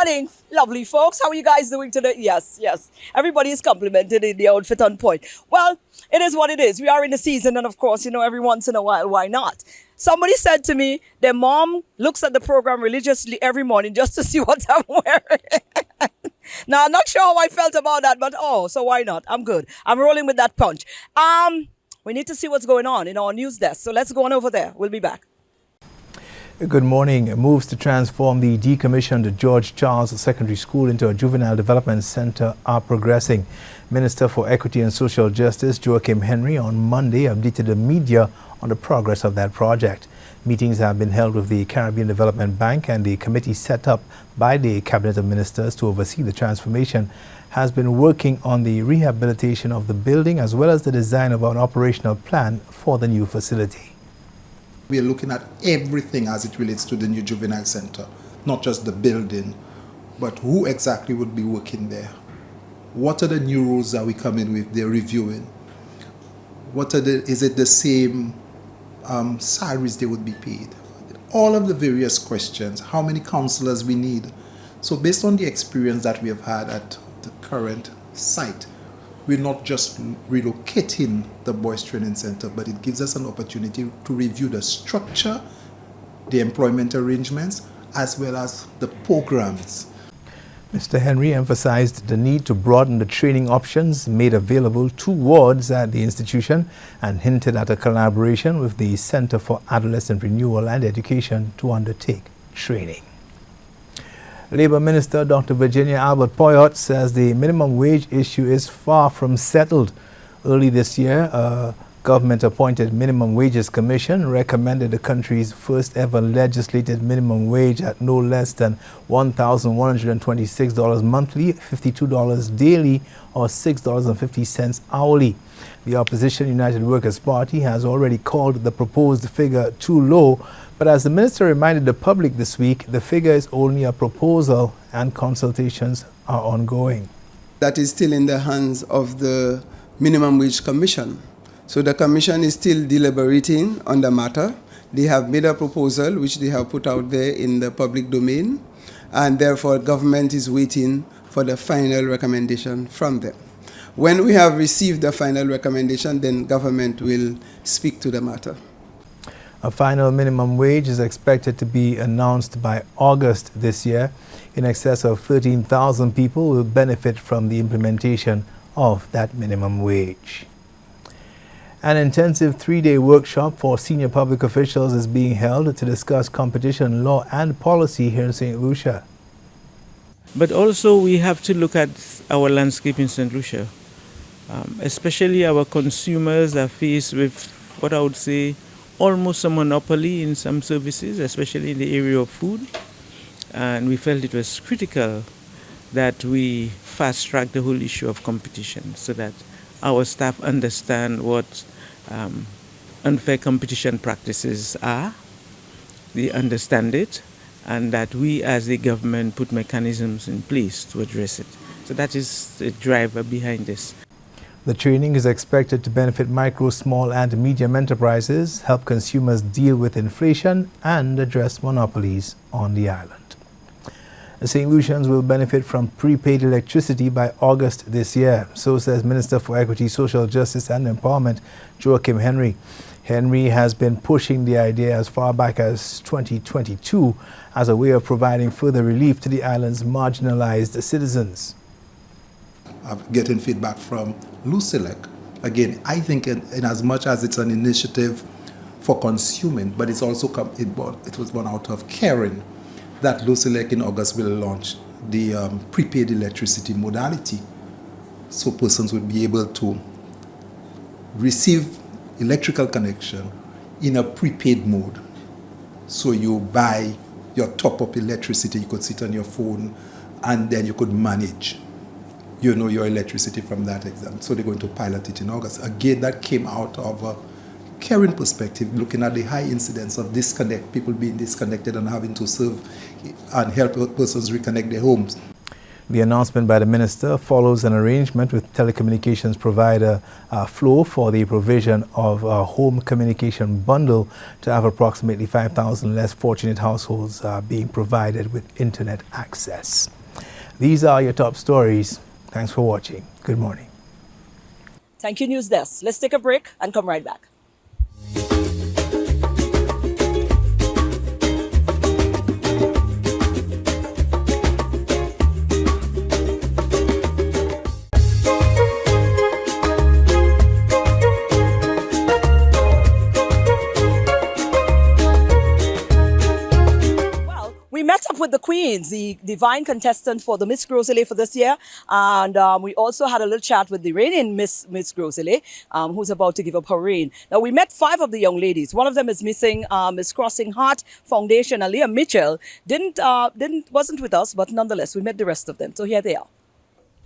morning, lovely folks. How are you guys doing today? Yes. Everybody is complimented in the outfit on point. Well, it is what it is. We are in the season, and of course, every once in a while, why not? Somebody said to me, their mom looks at the program religiously every morning just to see what I'm wearing. Now, I'm not sure how I felt about that, but so why not? I'm good. I'm rolling with that punch. We need to see what's going on in our news desk. So let's go on over there. We'll be back. Good morning. Moves to transform the decommissioned George Charles Secondary School into a juvenile development center are progressing. Minister for Equity and Social Justice Joachim Henry on Monday updated the media on the progress of that project. Meetings have been held with the Caribbean Development Bank, and the committee set up by the Cabinet of Ministers to oversee the transformation has been working on the rehabilitation of the building as well as the design of an operational plan for the new facility. We are looking at everything as it relates to the new juvenile center, not just the building, but who exactly would be working there. What are the new rules that we come in with? They're reviewing. Is it the same salaries they would be paid? All of the various questions, how many counselors we need. So based on the experience that we have had at the current site, we're not just relocating the Boys Training Center, but it gives us an opportunity to review the structure, the employment arrangements, as well as the programs. Mr. Henry emphasized the need to broaden the training options made available to wards at the institution and hinted at a collaboration with the Center for Adolescent Renewal and Education to undertake training. Labour Minister Dr. Virginia Albert Poyot says the minimum wage issue is far from settled. Early this year, a government-appointed minimum wages commission recommended the country's first ever legislated minimum wage at no less than $1,126 monthly, $52 daily, or $6.50 hourly. The opposition United Workers' Party has already called the proposed figure too low, but as the minister reminded the public this week, the figure is only a proposal and consultations are ongoing. That is still in the hands of the Minimum Wage Commission. So the commission is still deliberating on the matter. They have made a proposal which they have put out there in the public domain, and therefore government is waiting for the final recommendation from them. When we have received the final recommendation, then government will speak to the matter. A final minimum wage is expected to be announced by August this year. In excess of 13,000 people will benefit from the implementation of that minimum wage. An intensive 3-day workshop for senior public officials is being held to discuss competition law and policy here in St. Lucia. But also we have to look at our landscape in St. Lucia. Especially our consumers are faced with what I would say almost a monopoly in some services, especially in the area of food. And we felt it was critical that we fast-track the whole issue of competition so that our staff understand what unfair competition practices are, they understand it, and that we as a government put mechanisms in place to address it. So that is the driver behind this. The training is expected to benefit micro, small and medium enterprises, help consumers deal with inflation and address monopolies on the island. St. Lucians will benefit from prepaid electricity by August this year, so says Minister for Equity, Social Justice and Empowerment Joachim Henry. Henry has been pushing the idea as far back as 2022 as a way of providing further relief to the island's marginalized citizens. I'm getting feedback from Lucelec. Again, I think in as much as it's an initiative for consuming, but it's also it was born out of caring, that Lucelec in August will launch the prepaid electricity modality. So persons would be able to receive electrical connection in a prepaid mode. So you buy your top-up electricity, you could sit on your phone, and then you could manage your electricity from that exam. So they're going to pilot it in August. Again, that came out of a caring perspective, looking at the high incidence of people being disconnected and having to serve and help persons reconnect their homes. The announcement by the minister follows an arrangement with telecommunications provider Flow for the provision of a home communication bundle to have approximately 5,000 less fortunate households being provided with internet access. These are your top stories. Thanks for watching. Good morning. Thank you, News Desk. Let's take a break and come right back. We met up with the queens, the divine contestant for the Miss Gros Islet for this year. And we also had a little chat with the reigning Miss Gros Islet, who's about to give up her reign. Now, we met 5 of the young ladies. One of them is missing, Miss Crossing Heart Foundation. Aliyah Mitchell wasn't with us, but nonetheless, we met the rest of them. So here they are.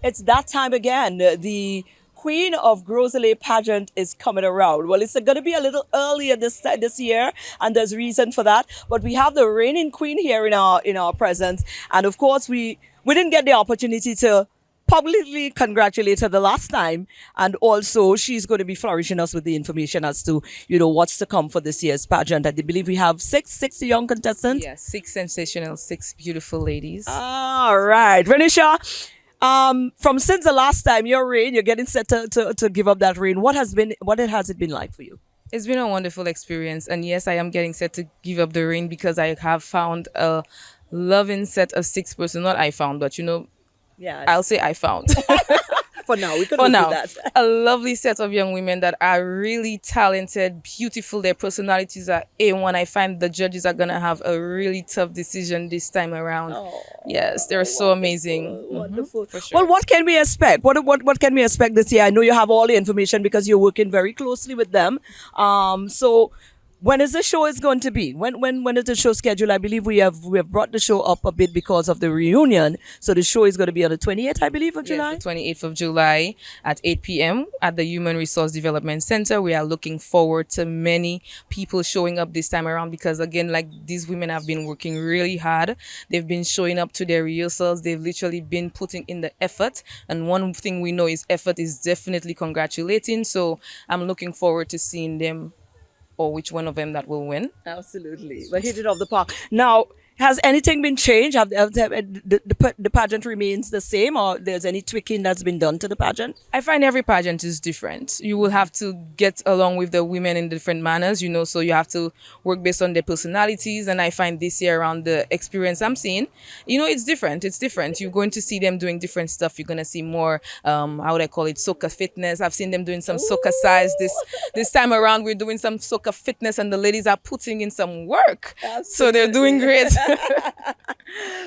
It's that time again. The Queen of Gros Islet pageant is coming around. Well, it's going to be a little earlier this year, and there's reason for that. But we have the reigning queen here in our presence, and of course we didn't get the opportunity to publicly congratulate her the last time, and also she's going to be flourishing us with the information as to what's to come for this year's pageant. I believe we have six young contestants. Yes, 6 sensational, 6 beautiful ladies. All right, Renisha. From since the last time your reign, you're getting set to give up that reign. What has it been like for you? It's been a wonderful experience, and yes, I am getting set to give up the reign because I have found a loving set of 6 persons. Not I found, but Yeah, I'll say I found. for now we can For do now, that. a lovely set of young women that are really talented, beautiful. Their personalities are A1. I find the judges are gonna have a really tough decision this time around. Yes, they're so amazing. Wonderful. For sure. Well, what can we expect? What can we expect this year? I know you have all the information because you're working very closely with them. So when is the show is going to be? When is the show scheduled? I believe we have brought the show up a bit because of the reunion. So the show is going to be on the 28th, I believe, of July. Yes, the 28th of July at 8 p.m. at the Human Resource Development Center. We are looking forward to many people showing up this time around because, again, like these women have been working really hard. They've been showing up to their rehearsals. They've literally been putting in the effort. And one thing we know is effort is definitely congratulating. So I'm looking forward to seeing them or which one of them that will win. Absolutely. But hit it off the park. Now, has anything been changed? The pageant remains the same, or there's any tweaking that's been done to the pageant? I find every pageant is different. You will have to get along with the women in different manners, so you have to work based on their personalities. And I find this year around the experience I'm seeing, it's different. It's different. You're going to see them doing different stuff. You're going to see more, how would I call it, soca fitness. I've seen them doing some soca size. This time around, we're doing some soca fitness and the ladies are putting in some work. Absolutely. So they're doing great.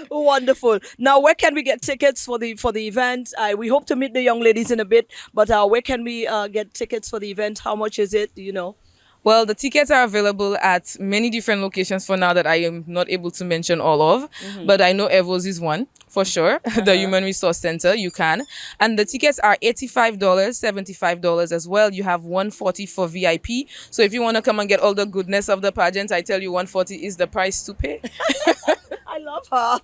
Wonderful. Now, where can we get tickets for the event? We hope to meet the young ladies in a bit, but where can we get tickets for the event? How much is it? Do you know? Well, the tickets are available at many different locations for now that I am not able to mention all of, but I know Evos is one for sure. The Human Resource Center, you can. And the tickets are $85, $75 as well. You have $140 for VIP. So if you want to come and get all the goodness of the pageant, I tell you $140 is the price to pay. I love her.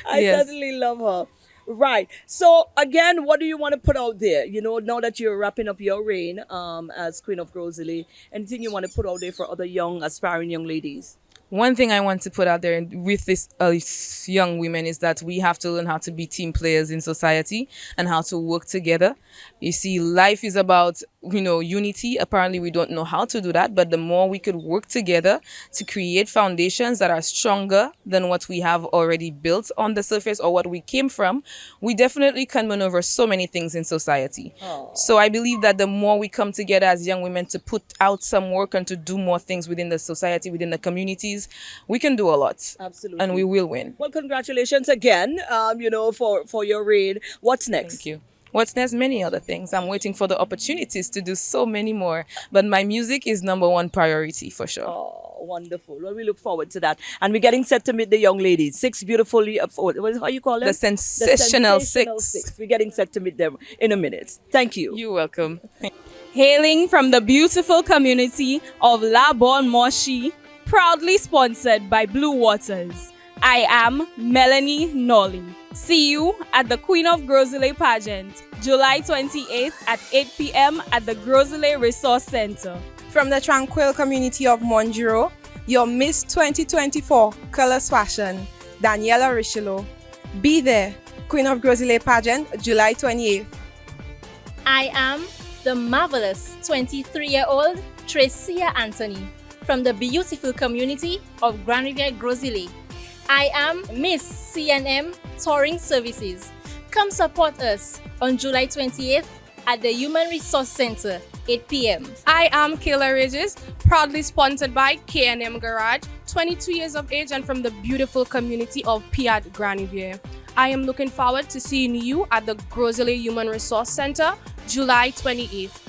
I Yes. certainly love her. Right. So again, what do you want to put out there? Now that you're wrapping up your reign as Queen of Gros Islet, anything you want to put out there for other young, aspiring young ladies? One thing I want to put out there with this young women is that we have to learn how to be team players in society and how to work together. You see, life is about, unity. Apparently, we don't know how to do that, but the more we could work together to create foundations that are stronger than what we have already built on the surface or what we came from, we definitely can maneuver so many things in society. So I believe that the more we come together as young women to put out some work and to do more things within the society, within the communities, we can do a lot. Absolutely. And we will win. Well, congratulations again, for your reign. What's next? Thank you. What's next? Many other things. I'm waiting for the opportunities to do so many more. But my music is number one priority for sure. Oh, wonderful. Well, we look forward to that. And we're getting set to meet the young ladies. 6 beautifully, how you call them? The sensational six. We're getting set to meet them in a minute. Thank you. You're welcome. Hailing from the beautiful community of La Bonne Moshi, proudly sponsored by Blue Waters. I am Melanie Nolly. See you at the Queen of Grosley pageant, July 28th at 8 p.m. at the Grosley Resource Center. From the tranquil community of Monjuro, your Miss 2024 Colors Fashion, Daniela Richelieu. Be there, Queen of Grosley pageant, July 28th. I am the marvelous 23-year-old Tricia Anthony from the beautiful community of Grand Riviere Grosley. I am Miss CNM Touring Services. Come support us on July 28th at the Human Resource Center, 8 p.m. I am Kayla Regis, proudly sponsored by K&M Garage, 22 years of age and from the beautiful community of Piat Grand Riviere. I am looking forward to seeing you at the Grosley Human Resource Center, July 28th.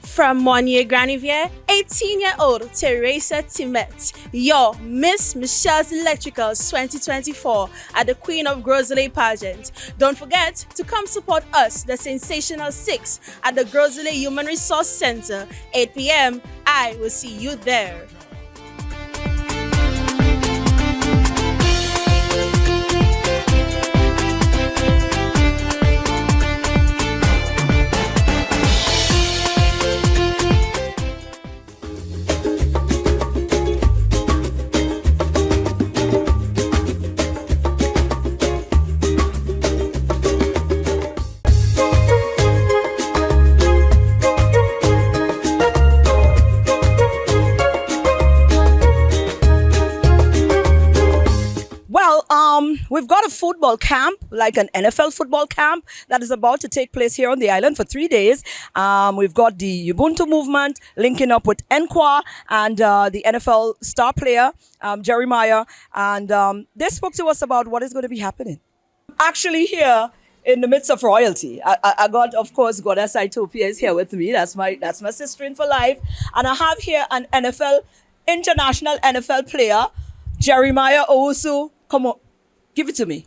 From Monnier Grand Riviere, 18-year-old Teresa Timet, your Miss Michelle's Electricals 2024 at the Queen of Grosley pageant. Don't forget to come support us, the Sensational 6, at the Grosley Human Resource Center, 8 p.m. I will see you there. We've got a football camp, like an NFL football camp, that is about to take place here on the island for 3 days. We've got the Ubuntu movement linking up with NQA and the NFL star player, Jeremiah. And they spoke to us about what is going to be happening. Actually here in the midst of royalty, I got, of course, Goddess Itopia is here with me. That's my sister in for life. And I have here an international NFL player, Jeremiah Owusu. Come on. Give it to me.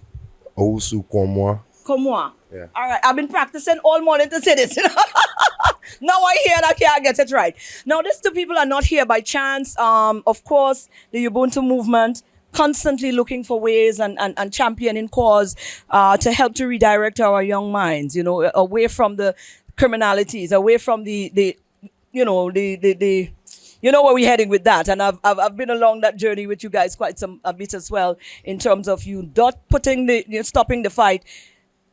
Owusu Komwa. Komwa. Yeah. All right. I've been practicing all morning to say this. Now I hear that I can't get it right. Now, these two people are not here by chance. Of course, the Ubuntu movement constantly looking for ways and championing cause to help to redirect our young minds, away from the criminalities, away from the you know where we're heading with that. And I've been along that journey with you guys a bit as well, in terms of you not stopping the fight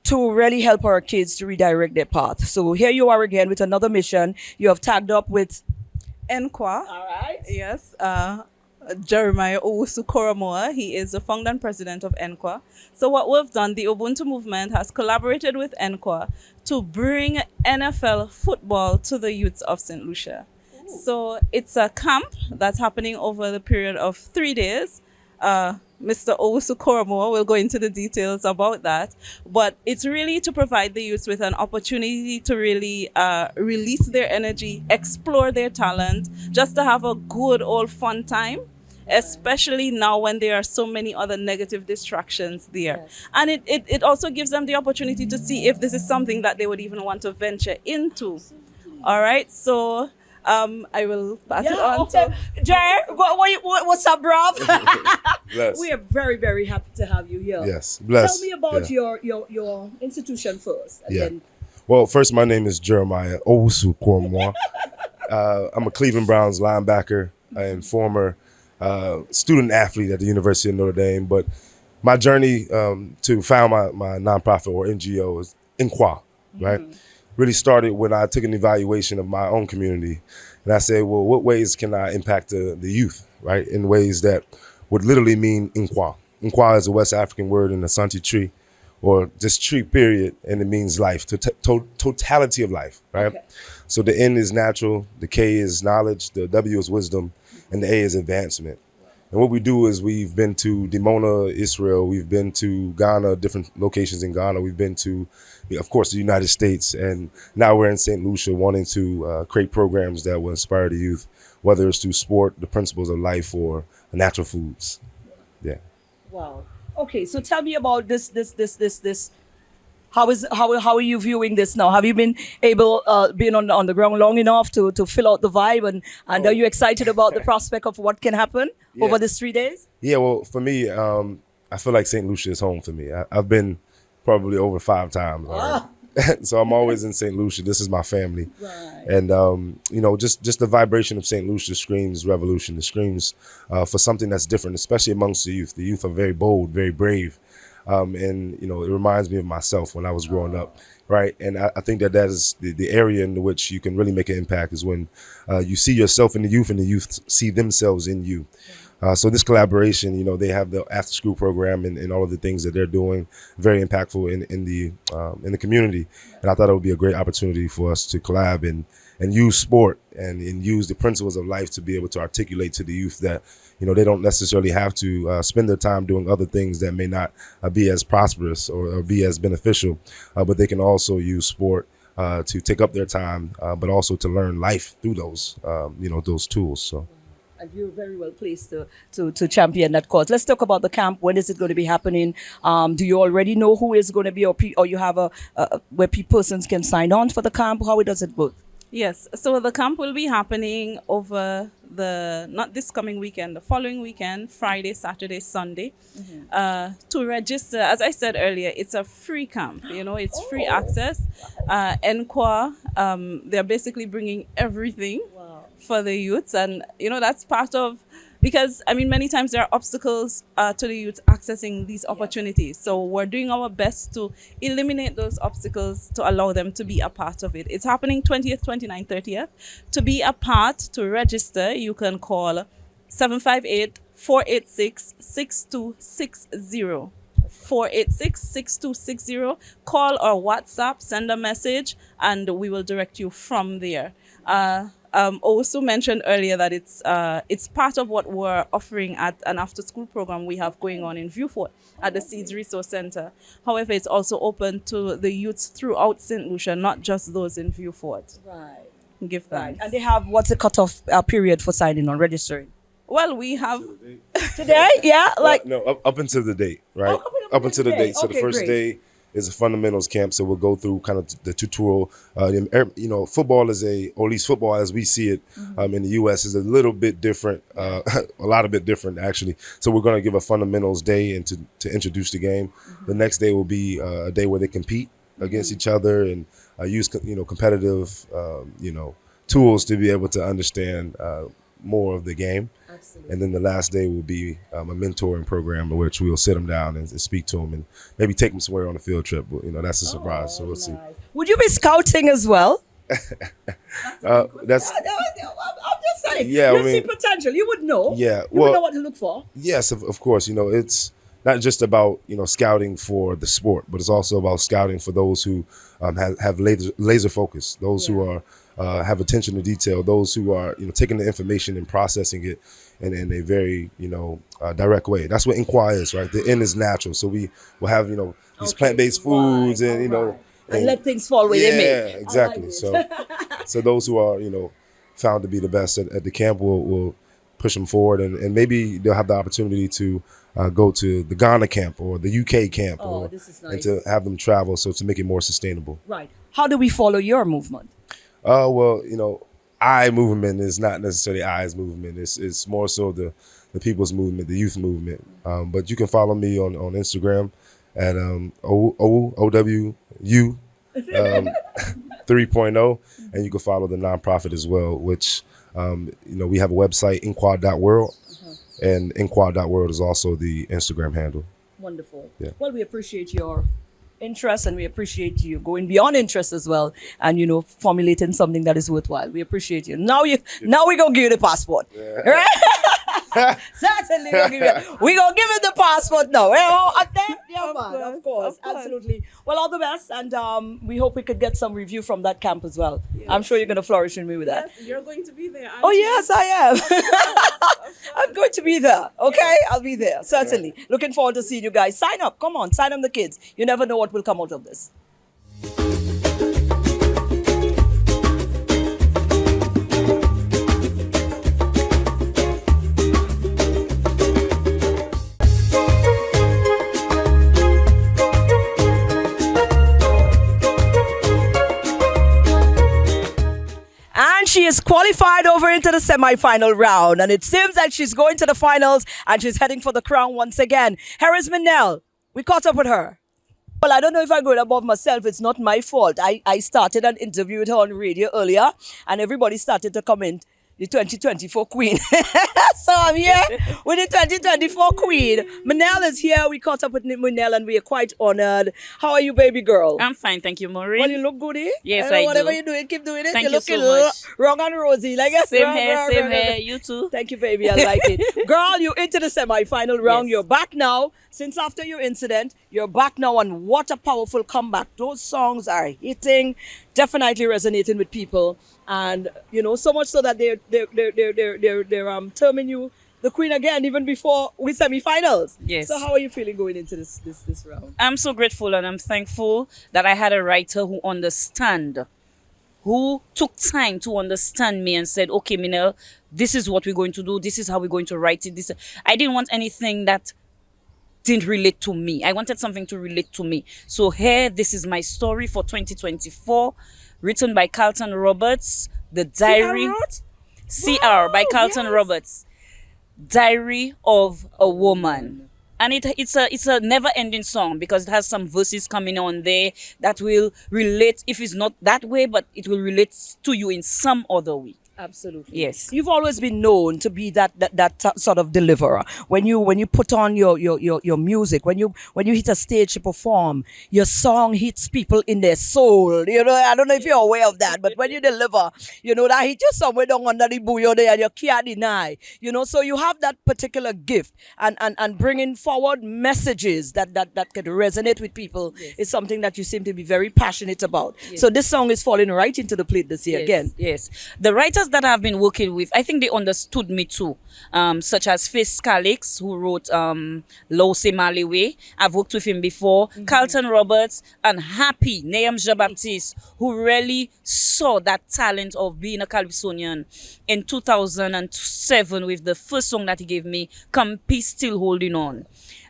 to really help our kids to redirect their path. So here you are again with another mission. You have tagged up with NQA. All right. Yes. Jeremiah Owusu Koromoa. He is the founder and president of NQA. So what we've done, the Ubuntu movement has collaborated with NQA to bring NFL football to the youths of St. Lucia. So it's a camp that's happening over the period of 3 days. Mr. Owusu Koromoa will go into the details about that. But it's really to provide the youths with an opportunity to really release their energy, explore their talent, just to have a good old fun time, especially now when there are so many other negative distractions there. Yes. And it also gives them the opportunity to see if this is something that they would even want to venture into. Absolutely. All right, so I will pass it on to Jer. What's up, Rob? Bless. We are very, very happy to have you here. Yes, bless. Tell me about your institution first. Well, first, my name is Jeremiah Owusu Koromoa. I'm a Cleveland Browns linebacker and former student athlete at the University of Notre Dame. But my journey to found my nonprofit or NGO is NQA, right? Mm-hmm. Really started when I took an evaluation of my own community. And I said, well, what ways can I impact the youth, right? In ways that would literally mean Nkwa. Nkwa is a West African word in Asante tree, or just tree, period, and it means life, totality of life, right? Okay. So the N is natural, the K is knowledge, the W is wisdom, and the A is advancement. And what we do is we've been to Dimona, Israel, we've been to Ghana, different locations in Ghana, we've been to, of course, the United States, and now we're in St. Lucia wanting to create programs that will inspire the youth, whether it's through sport, the principles of life, or natural foods. Yeah. Wow. Okay, so tell me about this. How are you viewing this now? Have you been able, being on the ground long enough to fill out the vibe, and are you excited about the prospect of what can happen over these 3 days? Yeah, well, for me, I feel like St. Lucia is home for me. I've been probably over 5 times already. So I'm always in St. Lucia. This is my family. Right. And, you know, just the vibration of St. Lucia screams revolution. It screams for something that's different, especially amongst the youth. The youth are very bold, very brave. And, you know, it reminds me of myself when I was growing up. Right. And I think that is the area in which you can really make an impact is when you see yourself in the youth and the youth see themselves in you. So this collaboration, you know, they have the after school program and all of the things that they're doing, very impactful in the community. And I thought it would be a great opportunity for us to collab and use sport and use the principles of life to be able to articulate to the youth that, you know, they don't necessarily have to spend their time doing other things that may not be as prosperous or be as beneficial, but they can also use sport to take up their time, but also to learn life through those, you know, those tools. So. And you're very well placed to champion that cause. Let's talk about the camp. When is it going to be happening? Do you already know who is going to be, or you have where persons can sign on for the camp? How does it work? Yes, so the camp will be happening over not this coming weekend, the following weekend, Friday, Saturday, Sunday. To register, as I said earlier, it's a free camp, you know, it's free access. NQA, they're basically bringing everything for the youths, and, you know, that's part of, because, I mean, many times there are obstacles to the youth accessing these opportunities. So we're doing our best to eliminate those obstacles to allow them to be a part of it. It's happening 20th, 29th, 30th. To be a part, to register, you can call 758-486-6260. 486-6260. Call or WhatsApp, send a message, and we will direct you from there. Also mentioned earlier that it's part of what we're offering at an after-school program we have going on in Viewfort at the Seeds Resource Center. However, it's also open to the youths throughout St. Lucia, not just those in Viewfort. Right. Give thanks. And they have, what's the cutoff period for signing on, registering? Well, we have today, yeah, like up until the date, right? Up until the date. So the first day is a fundamentals camp. So we'll go through kind of the tutorial. You know, football is or at least football as we see it in the U.S. is a little bit different, a lot of bit different actually. So we're going to give a fundamentals day and to introduce the game. The next day will be a day where they compete against each other and use competitive tools to be able to understand more of the game. Absolutely. And then the last day will be a mentoring program in which we'll sit them down and speak to them and maybe take them somewhere on a field trip. But, you know, that's a surprise. So we'll see. Would you be scouting as well? I'm just saying. Yeah, you see potential. You would know. Yeah. You would know what to look for. Yes, of course. You know, it's not just about, you know, scouting for the sport, but it's also about scouting for those who have laser focus, those who are have attention to detail, those who are, you know, taking the information and processing it in a very, you know, direct way. That's what Inquire is, right? The end is natural. So we will have, you know, these plant-based foods and, you know. And let things fall where they may. Yeah, exactly. So those who are, you know, found to be the best at the camp will push them forward and maybe they'll have the opportunity to go to the Ghana camp or the UK camp this is nice. And to have them travel so to make it more sustainable. Right. How do we follow your movement? Well, you know, I movement is not necessarily I's movement. It's more so the people's movement, the youth movement. But you can follow me on Instagram at OWU 3.0, and you can follow the nonprofit as well, which you know, we have a website, inquad.world, and inquad.world is also the Instagram handle. Wonderful. Yeah. Well, we appreciate your interest and we appreciate you going beyond interest as well and, you know, formulating something that is worthwhile. We appreciate you. Now we're going to give you the passport. Yeah. Right? Certainly we're going to give you the passport now. Of course. Absolutely. Well, all the best, and we hope we could get some review from that camp as well. Yes. I'm sure you're going to flourish with me with that. Yes, you're going to be there. Oh, yes, I am. I'm going to be there. Okay, I'll be there. Certainly. Looking forward to seeing you guys. Sign up. Come on, sign up the kids. You never know what will come out of this. She is quite qualified over into the semi-final round, and it seems that she's going to the finals and she's heading for the crown once again. Harris Minell, we caught up with her. Well, I don't know if I'm going above myself. It's not my fault. I started an interview with her on radio earlier, and everybody started to comment, the 2024 queen. So I'm here with the 2024 queen. Minell is here. We caught up with Minell and we are quite honored. How are you, baby girl? I'm fine, thank you, Maureen. Well, you look good, eh? Yes, I do. Whatever you're doing, keep doing it. Thank You're you looking so much. wrong and rosy. Like Same here. You too. Thank you, baby. I like it. Girl, you're into the semi-final round. Yes. You're back now. Since after your incident, you're back now, and what a powerful comeback. Those songs are hitting, definitely resonating with people. And, you know, so much so that they're terming you the queen again, even before we semi-finals. Yes. So how are you feeling going into this round? I'm so grateful and I'm thankful that I had a writer who took time to understand me and said, okay, Minell, this is what we're going to do. This is how we're going to write it. I didn't want anything that didn't relate to me. I wanted something to relate to me. So here, this is my story for 2024, written by Carlton Roberts, The Diary. CR by Carlton Roberts, Diary of a Woman. And it's a never-ending song because it has some verses coming on there that will relate, if it's not that way, but it will relate to you in some other way. Absolutely. Yes. You've always been known to be that sort of deliverer. When you put on your music, when you hit a stage to perform, your song hits people in their soul. You know, I don't know if you're aware of that, but when you deliver, you know, that hit you somewhere down under the buoy there and you can't deny. You know, so you have that particular gift and bringing forward messages that can resonate with people is something that you seem to be very passionate about. Yes. So this song is falling right into the plate this year again. Yes. The writers that I've been working with, I think they understood me too. Such as Faith Calix, who wrote Lose Maliwe. I've worked with him before. Carlton Roberts and Happy, Nayam Jean-Baptiste, who really saw that talent of being a Calypsonian in 2007 with the first song that he gave me, Campi Still Holding On.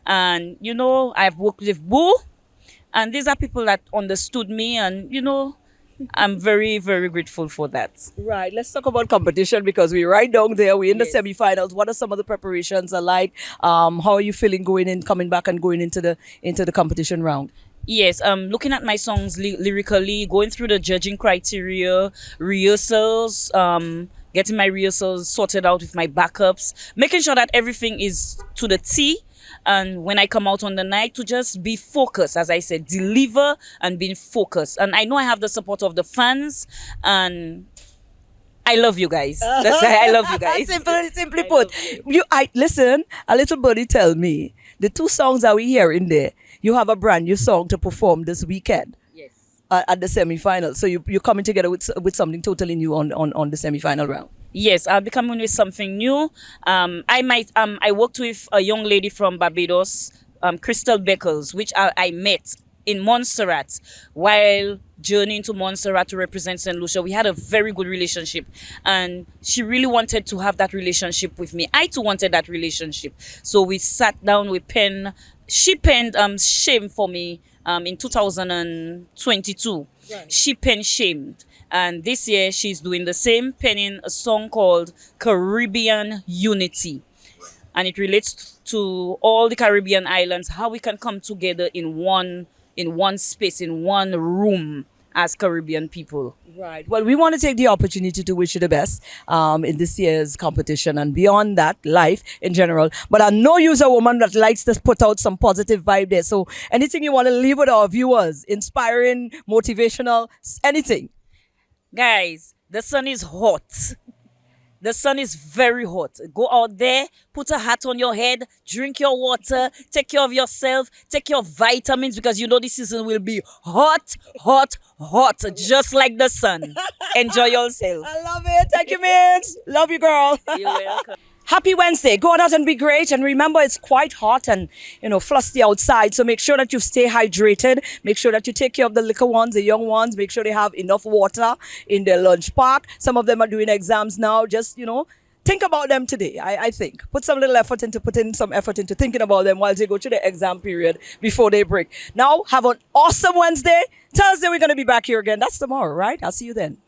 And, you know, I've worked with Boo, and these are people that understood me, and, you know, I'm very, very grateful for that. Right. Let's talk about competition because we're right down there. We're in the semi-finals. What are some of the preparations are like? How are you feeling coming back and going into the competition round? Yes, looking at my songs lyrically, going through the judging criteria, rehearsals, getting my rehearsals sorted out with my backups, making sure that everything is to the T. And when I come out on the night, to just be focused, as I said, deliver and being focused. And I know I have the support of the fans, and I love you guys. That's why I love you guys. Simply put, listen. A little birdie tell me the two songs that we hear in there. You have a brand new song to perform this weekend. Yes. At the semi-final. So you're coming together with something totally new on the semi-final round. Yes, I'll be coming with something new. I worked with a young lady from Barbados, Crystal Beckles, which I met in Montserrat while journeying to Montserrat to represent St. Lucia. We had a very good relationship, and she really wanted to have that relationship with me. I too wanted that relationship. So we sat down, she penned Shame for me in 2022. Right. She penned Shamed. And this year she's doing the same, penning a song called Caribbean Unity. And it relates to all the Caribbean islands, how we can come together in one space, in one room as Caribbean people. Right. Well, we want to take the opportunity to wish you the best in this year's competition and beyond that, life in general. But I know you're a woman that likes to put out some positive vibe there. So anything you want to leave with our viewers, inspiring, motivational, anything. Guys, the sun is hot. The sun is very hot. Go out there, put a hat on your head, drink your water, take care of yourself, take your vitamins because you know this season will be hot, hot, hot, just like the sun. Enjoy yourself. I love it. Thank you, Mitch. Love you, girl. You're welcome. Happy Wednesday. Go out and be great. And remember, it's quite hot and, flusty outside. So make sure that you stay hydrated. Make sure that you take care of the little ones, the young ones. Make sure they have enough water in their lunch pack. Some of them are doing exams now. Just, think about them today, I think. Put some effort into thinking about them while they go through the exam period before they break. Now, have an awesome Wednesday. Thursday, we're going to be back here again. That's tomorrow, right? I'll see you then.